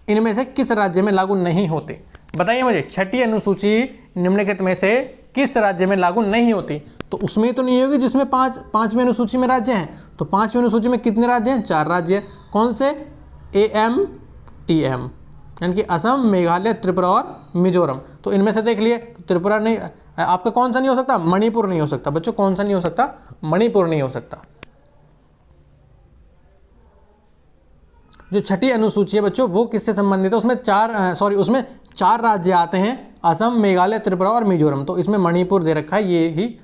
इनमें से किस राज्य में लागू नहीं होती? बताइए मुझे, छठी अनुसूची निम्नलिखित में से किस राज्य में लागू नहीं होती? तो उसमें तो नहीं होगी जिसमें पांचवी अनुसूची में राज्य हैं। तो पांचवी अनुसूची में कितने राज्य हैं? 4 राज्य। कौन से? AMTM, यानी कि असम, मेघालय, त्रिपुरा और मिजोरम। तो इनमें से देख लिए, तो त्रिपुरा नहीं, आपका कौन सा नहीं हो सकता? मणिपुर नहीं हो सकता बच्चों। कौन सा नहीं हो सकता? मणिपुर नहीं हो सकता। जो छठी अनुसूची है बच्चों वो किससे संबंधित है? उसमें 4 राज्य आते हैं, असम, मेघालय, त्रिपुरा और मिजोरम। तो इसमें मणिपुर दे रखा है, ये ही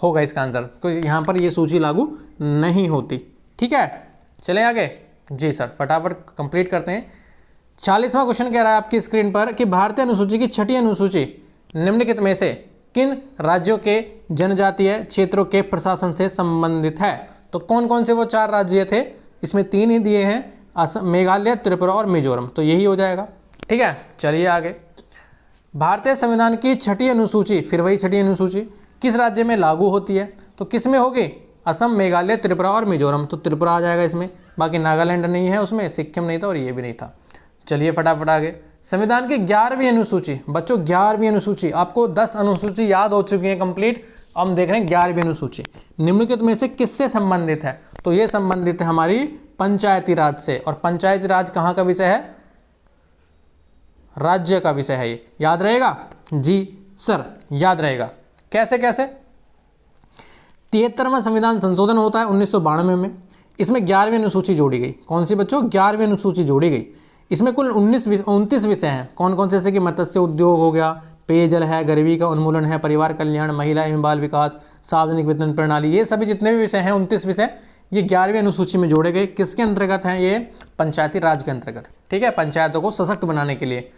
होगा इसका आंसर। तो यहाँ पर ये सूची लागू नहीं होती। ठीक है, चले आगे। जी सर, फटाफट कंप्लीट करते हैं। 40वां क्वेश्चन कह रहा है आपकी स्क्रीन पर कि भारतीय अनुसूची की छठी अनुसूची निम्नलिखित में से किन राज्यों के जनजातीय क्षेत्रों के प्रशासन से संबंधित है? तो कौन कौन से वो 4 राज्य थे? इसमें 3 ही दिए हैं, असम, मेघालय, त्रिपुरा और मिजोरम। तो यही हो जाएगा। ठीक है, चलिए आगे। भारतीय संविधान की छठी अनुसूची, फिर वही छठी अनुसूची, किस राज्य में लागू होती है? तो किस में होगी? असम, मेघालय, त्रिपुरा और मिजोरम। तो त्रिपुरा आ जाएगा इसमें, बाकी नागालैंड नहीं है उसमें, सिक्किम नहीं था और ये भी नहीं था। चलिए फटाफट आगे। संविधान की 11वीं अनुसूची बच्चों, 11वीं अनुसूची, आपको 10 अनुसूची याद हो चुकी है कंप्लीट। अब हम देख रहे हैं 11वीं अनुसूची निम्नलिखित में से किससे संबंधित है? तो ये संबंधित है हमारी पंचायती राज से। और पंचायती राज कहाँ का विषय है? राज्य का विषय है। ये याद रहेगा? जी सर, याद रहेगा। कैसे कैसे? 73वां संविधान संशोधन होता है 1992 में। इसमें 11वीं अनुसूची जोड़ी गई। कौन सी बच्चों? 11वीं अनुसूची जोड़ी गई। इसमें कुल 29 विषय हैं। कौन कौन से? जैसे कि मत्स्य उद्योग हो गया, पेयजल है, गरीबी का उन्मूलन है, परिवार कल्याण, महिला एवं बाल विकास, सार्वजनिक वितरण प्रणाली, ये सभी जितने भी विषय हैं 29 विषय, ये 11वीं अनुसूची में जोड़े गए। किसके अंतर्गत हैं? ये पंचायती राज के अंतर्गत। ठीक है, पंचायतों को सशक्त बनाने के लिए।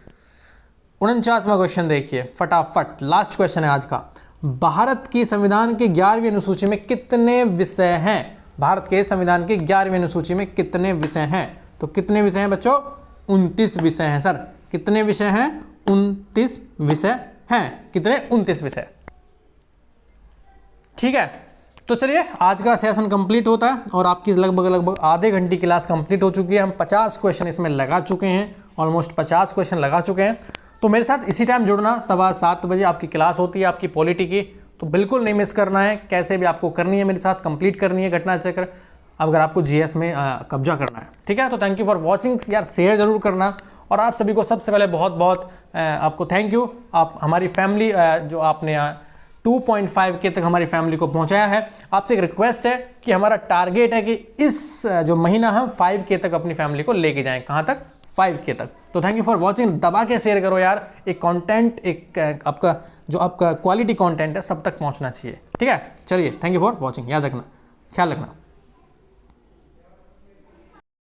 49वां क्वेश्चन देखिए फटाफट, लास्ट क्वेश्चन है आज का। भारत की संविधान की 11वीं अनुसूची में कितने विषय हैं? भारत के संविधान की 11वीं अनुसूची में कितने विषय हैं? तो कितने विषय हैं बच्चों? 29 विषय हैं सर। कितने विषय हैं? 29 विषय हैं। कितने? 29 विषय। ठीक है, तो चलिए आज का सेशन कंप्लीट होता है और आपकी लगभग आधे घंटे की क्लास कंप्लीट हो चुकी है। हम 50 क्वेश्चन इसमें लगा चुके हैं, ऑलमोस्ट 50 क्वेश्चन लगा चुके हैं। तो मेरे साथ इसी टाइम जुड़ना, 7:15 बजे आपकी क्लास होती है आपकी पॉलिटी की, तो बिल्कुल नहीं मिस करना है। कैसे भी आपको करनी है, मेरे साथ कंप्लीट करनी है घटना चक्र, अगर आपको जीएस में कब्जा करना है। ठीक है, तो थैंक यू फॉर वॉचिंग यार, शेयर जरूर करना। और आप सभी को सबसे पहले बहुत बहुत आपको थैंक यू। आप हमारी फैमिली जो आपने 2.5K तक हमारी फैमिली को पहुंचाया है। आपसे एक रिक्वेस्ट है कि हमारा टारगेट है कि इस जो महीना हम 5K तक अपनी फैमिली को लेके जाएं। कहां तक? 5K तक। तो थैंक यू फॉर वॉचिंग। दबा के शेयर करो यार, एक कंटेंट, एक आपका क्वालिटी कंटेंट है सब तक पहुंचना चाहिए। ठीक है, चलिए, थैंक यू फॉर वॉचिंग। याद रखना, ख्याल रखना।